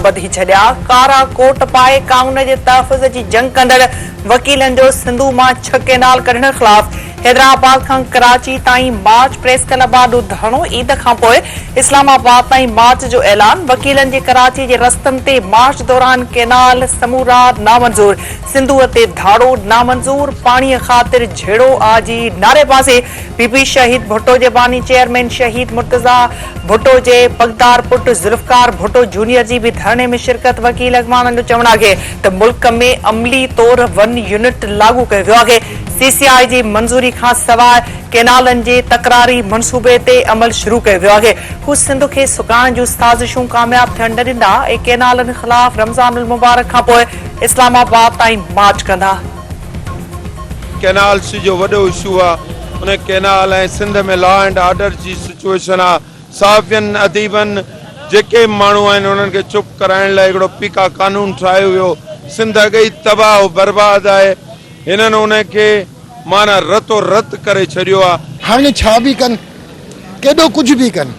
ॿधी छॾिया। कारा कोट पाए कानून जे तहफ़्फ़ुज़ जी जंग कंदड़ वकीलनि जो सिंधु मां 6 केनाल कढण ख़िलाफ़ हैदराबाद खां कराची ताईं मार्च। प्रेस क्लब ॾाढो धरणो। ईद खां पोइ इस्लामाबाद ताईं मार्च जो ऐलान। वकीलनि जे कराची जे रस्तनि ते मार्च दौरान केनाल समूरा नामंज़ूर। सिंधुअ ते धाड़ो नामंज़ूर। पाणीअ ख़ातिर झेड़ो आजी नारे पासे पीपी शहीद भुट्टो जे बानी चेयरमैन शहीद मुर्तज़ा भुट्टो जे पगदार पुट ज़ुल्फ़कार भुट्टो जूनियर जी भी धरने में शिरकत। वकील अॻवाननि जो चवणु आहे त मुल्क में अमली तौर 1 यूनिट लागू कयो वियो आहे। CCI जी मंज़ूरी खां सवाइ केनालनि जे तकरारी मंसूबे ते अमल शुरू कयो वियो आहे। हू सिंध खे सुकाइण जूं साज़िशूं कामयाब थियण न ॾींदा ऐं केनालनि ख़िलाफ़ रमज़ानुल मुबारक खां पोइ इस्लामाबाद ताईं मार्च कंदा। केनाल जो वॾो इशू आहे। उन केनाल ऐं सिंध में लॉ एंड ऑर्डर जी सिचुएशन आहे। साफ़ियन अदीबन जेके माण्हू आहिनि उन्हनि खे चुप कराइण लाइ हिकिड़ो पीका कानून ठाहियो वियो। सिंध अॻे तबाह बर्बाद आहे। हिननि उनखे माना रतो रत करे छॾियो आहे। हाणे छा बि कनि, केॾो कुझु बि कनि।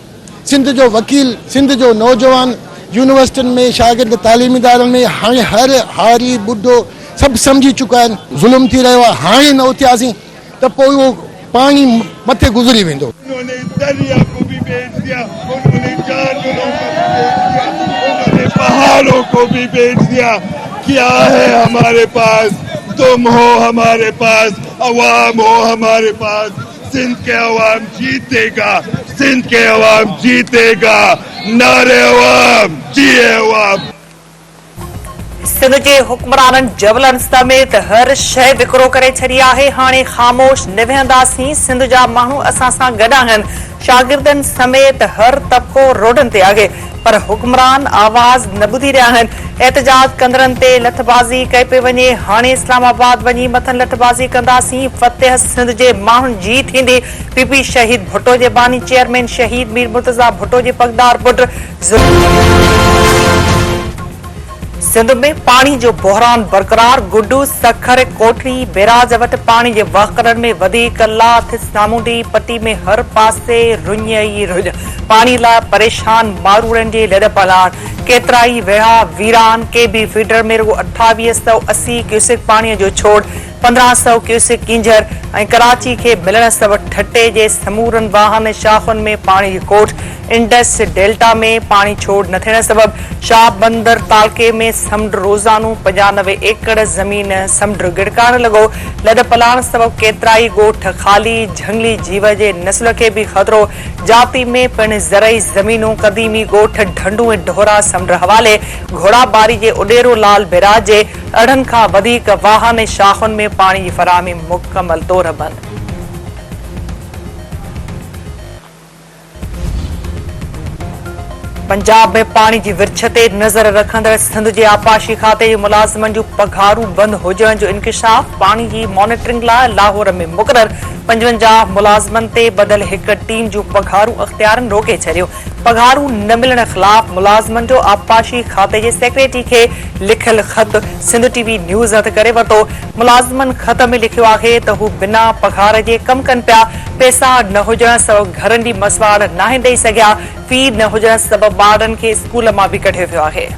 सिंध जो वकील, सिंध जो नौजवान यूनिवर्सिटियुनि में शागिर्द तालीमी इदारनि में हाणे हर हारी ॿुढो सभु सम्झी चुका आहिनि ज़ुल्म थी रहियो आहे। हाणे न उथियासीं त पोइ उहो पाणी मथे गुज़री वेंदो। उन्होंने दरिया को भी बेच दिया, उन्होंने जानवरों को भी बेच दिया, उन्होंने पहाड़ों को भी बेच दिया। क्या है हमारे पास? तुम हो हमारे पास, अवाम हो हमारे पास। सिंध के अवाम जीतेगा, सिंध के अवाम जीतेगा। नारे अवाम, जिए अवाम। सिंध जे हुक्मराननि जबलनि समेत हर शइ विकिरो करे छॾी आहे। हाणे ख़ामोश न विहंदासीं। सिंध जा माण्हू असां सां गॾु आहिनि। शागिर्दनि समेत हर तबिक़ो रोडनि ते आहे, पर हुक्मरान आवाज़ न ॿुधी रहिया आहिनि। एहतजाज कंदड़नि ते लथबाज़ी कई पई वञे। हाणे इस्लामाबाद वञी मथनि लथबाज़ी कंदासीं। फतेह सिंध जे माण्हुनि जी थींदी। पीपी शहीद भुट्टो जे बानी चेयरमैन शहीद मीर मुर्तज़ा भुट्टो जे पगदार पुट। सिंध में पानी जो बहरान बरक़रार। गुड्डू सखर कोटरी बैराज वटि पानी जे वहकरनि में वधीक लाथ। सामूंडी पट्टी में हर पासे रुञ ई रुञ। पानी लाइ परेशान मारूड़नि जे लॾ पलाण। केतिरा ई विया वीरान। KB फीडर में रुगो 2880 क्यूसिक पाणीअ जो छोड़। 1500 क्यूसिक किंजर ऐं कराची खे मिलण सबबि ठटे जे समूरनि वाहन शाखुनि में पाणी जी कोठ। इंडस डेल्टा में पानी छोड़ न थियण सबबि शाह बंदर तालके में समुंड रोज़ानो 95 एकड़ ज़मीन समुंड गिड़काइण लॻो। लॾ पलाण सबबि केतिरा ई ॻोठ ख़ाली। झंगली जीव जे नस्ल खे बि ख़तरो। जाती में पिणु ज़रई ज़मीनूं कदीमी ॻोठ ढंढू ऐं ढोरा समुंड हवाले। घोड़ाबारी जे उॾेरो लाल बैराज जे अढ़नि खां वधीक वाहन ऐं शाखुनि में पाणी जी फराहमी मुकमल तौर बंदि। पंजाब में पानी जी विरछ ते नज़र रखंदड़ सिंध जे आपाशी खाते जे मुलाज़िमनि जूं पघारूं बंदि हुजण जो इंकिशाफ। पानी जी मॉनिटरिंग लाइ लाहौर में मुक़रर 55 मुलाज़िमनि ते बदल हिक टीम जूं पघारूं अख़्तियारनि रोके छॾियो। पघारूं न मिलण ख़िलाफ़ मुलाज़िमनि जो आपाशी खाते जे सेक्रेटरी खे लिखियल ख़त सिंध TV न्यूज़ हथ करे वरितो। मुलाज़िमनि ख़त में लिखियो आहे त हू बिना पघार जे कमु कनि पिया। पैसा न हुजण सबबि घरनि जी मसवाड़ नाहे ॾेई सघिया। फी न हुजण सबबि ॿारनि खे स्कूल मां बि कढियो वियो आहे।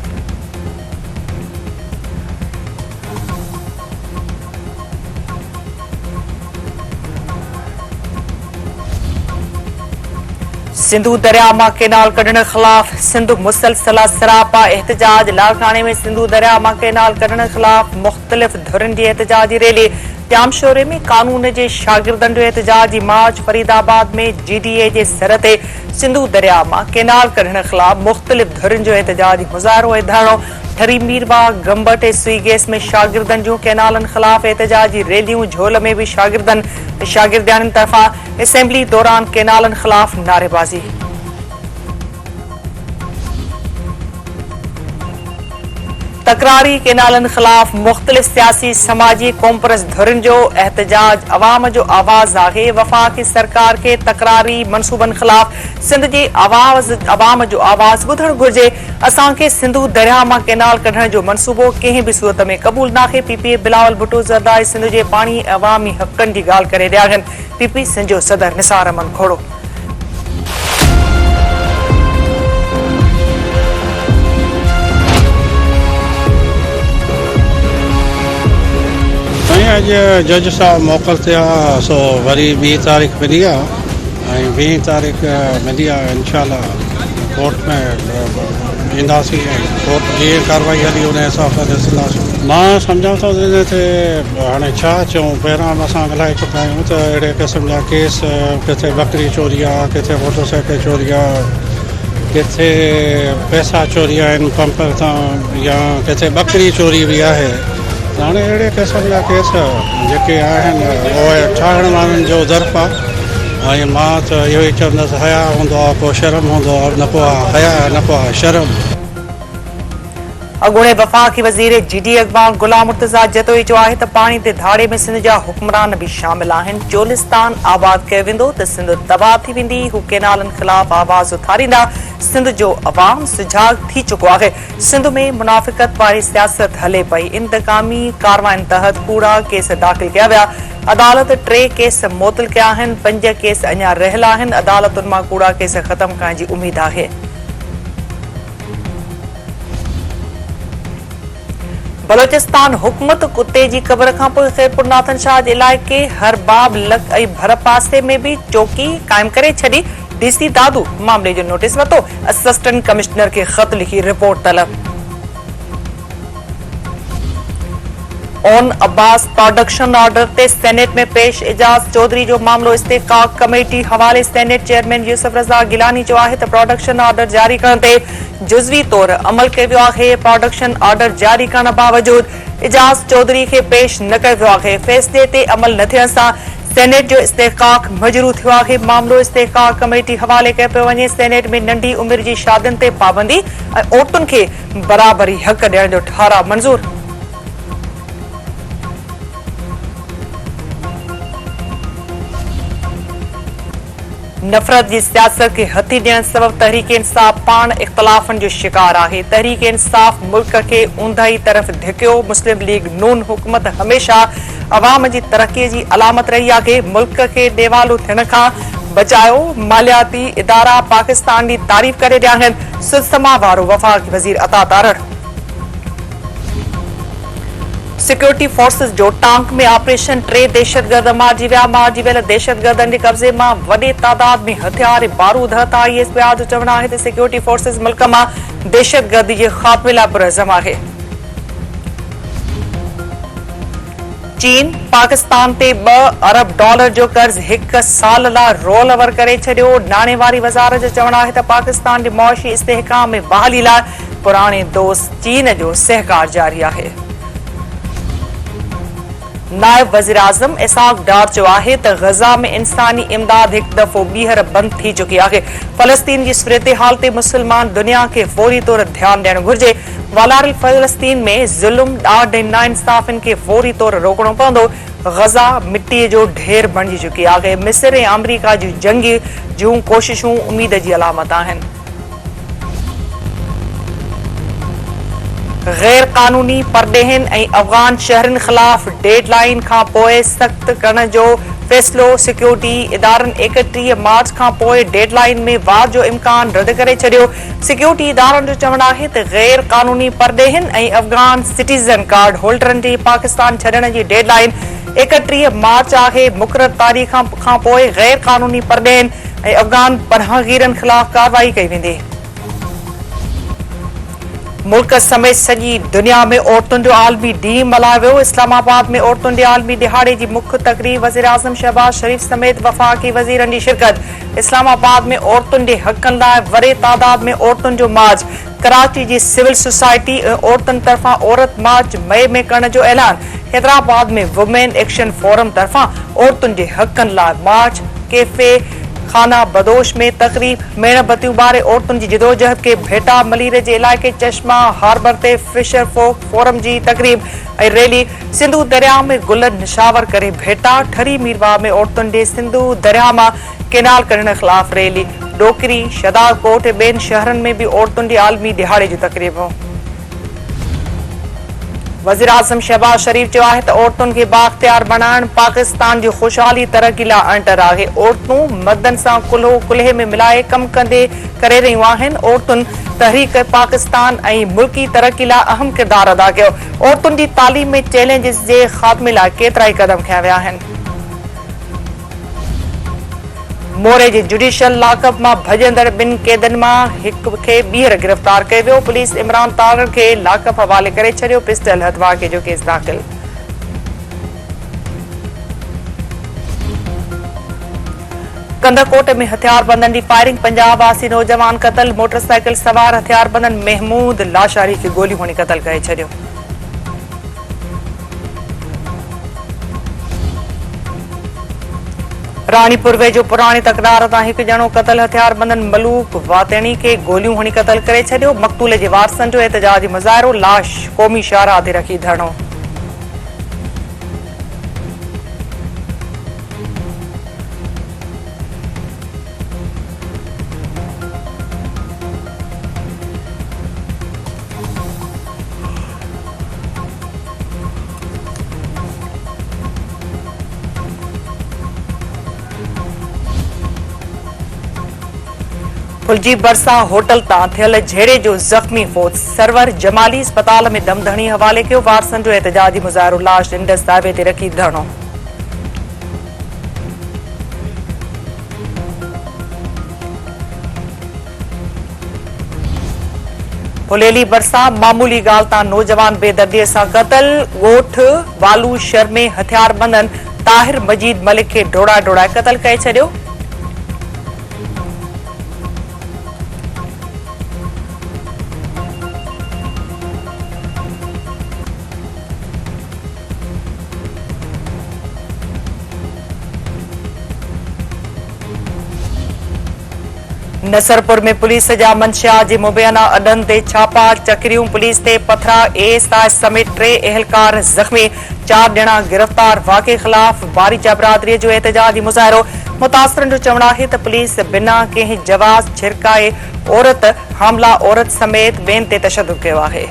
सिंधु दरिया मां केनाल कढण ख़िलाफ़ सिंध मुसलसल सरापा एहतजाज। लालखाने में सिंधु दरिया मां केनाल कढण ख़िलाफ़ मुख़्तलिफ़ धुरनि जी एहतजाजी रैली। जामशोरे में कानून जे शागिर्दनि जो एहतजाजी मार्च। फरीदाबाद में GDA जे सर ते सिंधु दरिया मां केनाल कढण ख़िलाफ़ मुख़्तलिफ़ धुरनि जो एहतजाजी मुज़ाहिरो ऐं धरणो। ठरी मीरबाग गंबट ऐं सुई गैस में शागिर्दनि जूं केनालनि ख़िलाफ़ एहतजाजी रैलियूं। झोल में बि शागिर्दनि शागिर्दियाननि तरफ़ां असेंबली दौरान केनालनि ख़िलाफ़ नारेबाज़ी। तकरारी केनालनि ख़िलाफ़ मुख़्तलिफ़ सियासी समाजी कॉम्प्रेस धुरनि जो एहतजाज। अवाम जो आवाज़ आहे। वफ़ाक़ी सरकार खे तकरारी मनसूबनि ख़िलाफ़ सिंध जे अवाम जो आवाज़ ॿुधणु घुर्जे। असांखे सिंधु दरिया मां केनाल कढण जो मनसूबो कंहिं बि सूरत में क़बूल नाहे। PPA बिलावल भुट्टो ज़रदारी सिंध जे पाणी अवामी हक़नि जी ॻाल्हि करे रहिया आहिनि। PP सिंध जो सदर निसार अमन खोड़ो। अॼु जज साहब मोकल थिया सो वरी 2 तारीख़ मिली आहे ऐं 20 तारीख़ मिली आहे इंशाल्लाह कोर्ट में ईंदासीं ऐं कोर्ट जीअं कार्रवाई हली उन हिसाब सां ॾिसंदासीं। मां सम्झां थो इन ते हाणे छा चऊं, पहिरां असां ॻाल्हाए चुका आहियूं त अहिड़े क़िस्म जा केस किथे बकरी चोरी आहे, किथे मोटरसाइकिल चोरी आहे, किथे पैसा चोरी आहिनि पंप तां या किथे बकरी चोरी बि आहे। हाणे अहिड़े क़िस्म जा केस जेके आहिनि उहे ठाहिण वारनि जो ज़र्फ़ आहे ऐं मां त इहो ई चवंदुसि हया हूंदो आहे को शर्म हूंदो आहे, न को आहे हया न को आहे शर्म। अॻूणे वफ़ाक़ी वज़ीर GD अक़बाल गुलाम मुर्तज़ा जतोई चयो आहे त पाणी ते धाड़े में सिंध जा हुक्मरान बि शामिल आहिनि। चोलिस्तान आबाद कयो वेंदो त सिंध तबाह थी वेंदी। हू केनालनि ख़िलाफ़ आवाज़ उथारींदा। सिंध जो अवाम सुजाग थी चुको आहे। सिंध में मुनाफ़िक़त वारी सियासत हले पई। इंतकामी कार्रवाइनि तहत कूड़ा केस दाख़िल कया विया। अदालत 3 केस मुअतल कया आहिनि, 5 केस अञा रहियल आहिनि। अदालतुनि मां कूड़ा केस ख़तम करण जी उमेद आहे। बलोचिस्तान हुकूमत कुत्ते जी क़बर खां पोइ ख़ैरपुर नाथन शाह जे इलाइक़े हरबाब लक ऐं भर पासे में बि चौकी क़ाइम करे छॾी। DC दादू मामले जो नोटिस वरितो। असिस्टेंट कमिश्नर खे ख़त लिखी रिपोर्ट तलब। ओन अब्बास प्रोडक्शन ऑर्डर ते सेनेट में पेश एजाज चौधरी जो मामलो इस्तेहकाक कमेटी हवाले। सेनेट चेयरमैन यूसुफ रज़ा गिलानी चयो आहे त प्रोडक्शन ऑर्डर जारी करण ते जुज़वी तौर अमल कयो वियो आहे। प्रोडक्शन ऑर्डर जारी करण बावजूद एजाज चौधरी खे पेश न कयो वियो आहे। फ़ैसिले ते अमल न थियण सां सेनेट जो इस्तेहकाक मजरू थियो आहे। मामलो इस्तेहकाक कमेटी हवाले कयो पियो वञे। सेनेट में नंढी उमिरि जी शादियुनि ते पाबंदी ऐं औरतुनि खे बराबरी हक़ ॾियण जो ठाराव मंज़ूर। नफ़रत जी सियासत खे हथी ॾियण सबब तहरीक इंसाफ़ पाण इख़्तिलाफ़नि जो शिकार आहे। तहरीक इंसाफ़ मुल्क खे ऊंधाई तरफ़ धिकियो। मुस्लिम लीग नून हुकूमत हमेशह अवाम जी तरक़ीअ जी अलामत रही आहे। मुल्क खे ॾेवालू थियण खां बचायो। मालियाती इदारा पाकिस्तान जी तारीफ़ करे रहिया आहिनि। सुसमा वारो वफ़ाक़ी वज़ीर अता तारड़। सिक्योरिटी फोर्सेस जो टांक में ऑपरेशन 3 दहशतगर्द मारिजी विया। मारिजी वियल दहशतगर्दनि जे कब्ज़े मां वॾे तादाद में हथियार ऐं बारूद हथ। ISPR जो चवणु आहे त सिक्योरिटी फोर्सेस मुल्क मां दहशतगर्दी जे ख़ात्मे लाइ पुरज़म आहे। चीन पाकिस्तान ते $2 अरब जो कर्ज़ 1 साल लाइ रोल ओवर करे छॾियो। नाणेवारी वज़ारत जो चवणु आहे त पाकिस्तान जे मुआशी इस्तेहकाम में बहाली लाइ पुराणे दोस्त चीन जो सहकार जारी आहे। नायब वज़ीर आज़म इसाक डार चयो आहे त गज़ा में इंसानी इमदाद हिकु दफ़ो ॿीहर बंदि थी चुकी आहे। फ़लस्तीन जी सूरत हाल ते मुस्लमान दुनिया खे फौरी तौर ध्यानु ॾियणु घुर्जे। वालारिल फ़लस्तीन में ज़ुल्म ॾाढ ऐं नाइंसाफ़िन खे फौरी तौर रोकणो पवंदो। गज़ा मिटीअ जो ढेर बणिजी चुकी आहे। मिस्र ऐं अमरीका जूं जंगी जूं कोशिशूं उमीद जी अलामत आहिनि। गैर कानूनी परडेहन ऐं अफ़गान शहरनि ख़िलाफ़ डेडलाइन खां पोइ सख़्त करण जो फ़ैसिलो। सिक्योरिटी इदारनि 31 मार्च खां पोइ डेडलाइन में वार जो इम्कान रद्द करे छॾियो। सिक्योरिटी इदारनि जो चवणु आहे त गैर कानूनी परडेहन ऐं अफ़गान सिटीज़न कार्ड होल्डरनि जी पाकिस्तान छॾण जी डेडलाइन 31 मार्च आहे। मुक़ररु तारीख़ खां पोइ गैर कानूनी परडेहन ऐं अफ़गान पनाहगीरनि ख़िलाफ़ कार्रवाई कई वेंदी। मुल्क समेत सॼी दुनिया में औरतुनि जो आलमी ॾींहुं मल्हायो वियो। इस्लामाबाद में औरतुनि जे आलमी दिहाड़े जी मुख्य तक़रीब। वज़ीर आज़म शहबाज शरीफ़ समेत वफ़ाक़ी वज़ीरनि जी शिरकत। इस्लामाबाद में औरतुनि जे हक़नि लाइ वॾे तादाद में औरतुनि जो मार्च। कराची जी सिविल सोसाइटी ऐं औरतुनि तरफ़ां औरत मार्च मई में करण जो ऐलान। हैदराबाद में वुमेन एक्शन फोरम तरफ़ां औरतुनि जे हक़नि लाइ मार्च। कैफ़े खाना बदोश में तक़रीब। मेणबतियूं ॿारे औरतुनि जी जिदोजहद खे भेटा। मलीर जे इलाइक़े चश्मा हार्बर ते फिशर फोक फोरम जी तक़रीब ऐं रैली। सिंधु दरिया में गुल निशावर करे भेटा। ठरी मीरवा में औरतुनि जे सिंधु दरिया मां केनाल कढण ख़िलाफ़ रैली। डोकरी शदाकोट ऐं ॿियनि शहरनि में बि औरतुनि जे आलमी दिहाड़े जूं तक़रीबूं। वज़ीर आज़म शहबाज शरीफ चयो आहे त औरतुनि खे बाख्तियार बणाइण पाकिस्तान जी ख़ुशहाली तरक़ी लाइ अंटर आहे। औरतूं मर्दनि सां कुल्हे में मिलाए कम कंदे करे रहियूं आहिनि। औरतुनि तहरीक पाकिस्तान ऐं मुल्की तरक़ी लाइ अहम किरदारु अदा कयो। औरतुनि जी तालीम में चैलेंजिस जे ख़ात्मे लाइ केतिरा ई क़दम खंया विया आहिनि। मोरे जे जुडिशियल लॉकअप मां भॼंदड़ 2 कैदियुनि मां हिक खे ॿीहर गिरफ़्तार कयो वियो। पुलिस इमरान तारिड़ खे लॉकअप हवाले करे छॾियो। पिस्टल हथवाके जो केस दाख़िल। कंदरकोट में हथियारबंदनि जी फायरिंग, पंजाब वासी नौजवान क़तल, मोटरसाइकिल सवार हथियारबंदनि महमूद लाशारी खे गोलियूं हणी क़तल करे छॾियो। रानीपुर वेझो पुराणी तकरार तां हिकु ॼणो क़तल, हथियारबंदनि मलूक वातणी खे गोलियूं हणी क़तल करे छॾियो। मक़तूल जे वारसनि जो एहतजाजी मुज़ाहिरो, लाश क़ौमी शाहराह ते रखी धरणो। फुलजी बरसा होटल तां थियल झेड़े जो ज़ख़्मी फौज, सरवर जमाली अस्पताल में दमदहणी हवाले कयो। वारसनि जो एहतजाजी मुज़ाहिरो, लाश इंडस दावे ते रखी धरणो। फुलेली बरसा मामूली ॻाल्हि तां नौजवान बेदर्दीअ सां क़तल, ॻोठ वालू शहर में हथियारबंदनि ताहिर मजीद मलिक खे डोड़ाए क़तल करे छॾियो। नसरपुर में पुलिस जा मंशिया जे मुबैना अडन ते छापा, चकरियूं, पुलिस ते पथरा, एएसआई समेत 3 एहलकार ज़ख़्मी, 4 ॼणा गिरफ़्तार। वाक़े ख़िलाफ़ बारीचा बिरादरीअ जो एहतजाजी मुज़ाहिरो। मुतासिरनि जो चवणु आहे त पुलिस बिना कंहिं जवाज़ छिरकाए औरत हामला औरत समेत ॿियनि ते तशदुद कयो आहे।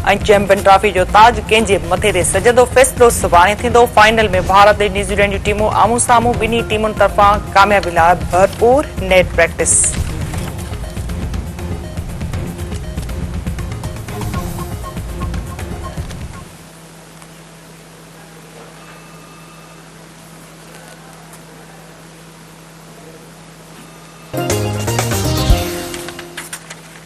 ऐं चैंपियन ट्रॉफी जो ताज कंहिंजे मथे ते सजंदो, फ़ैसिलो सुभाणे थींदो। फाइनल में भारत ऐं न्यूज़ीलैंड जूं टीमूं आम्हूं साम्हूं, ॿिन्ही टीमुनि तरफ़ां कामयाबी लाइ भरपूर नेट प्रैक्टिस।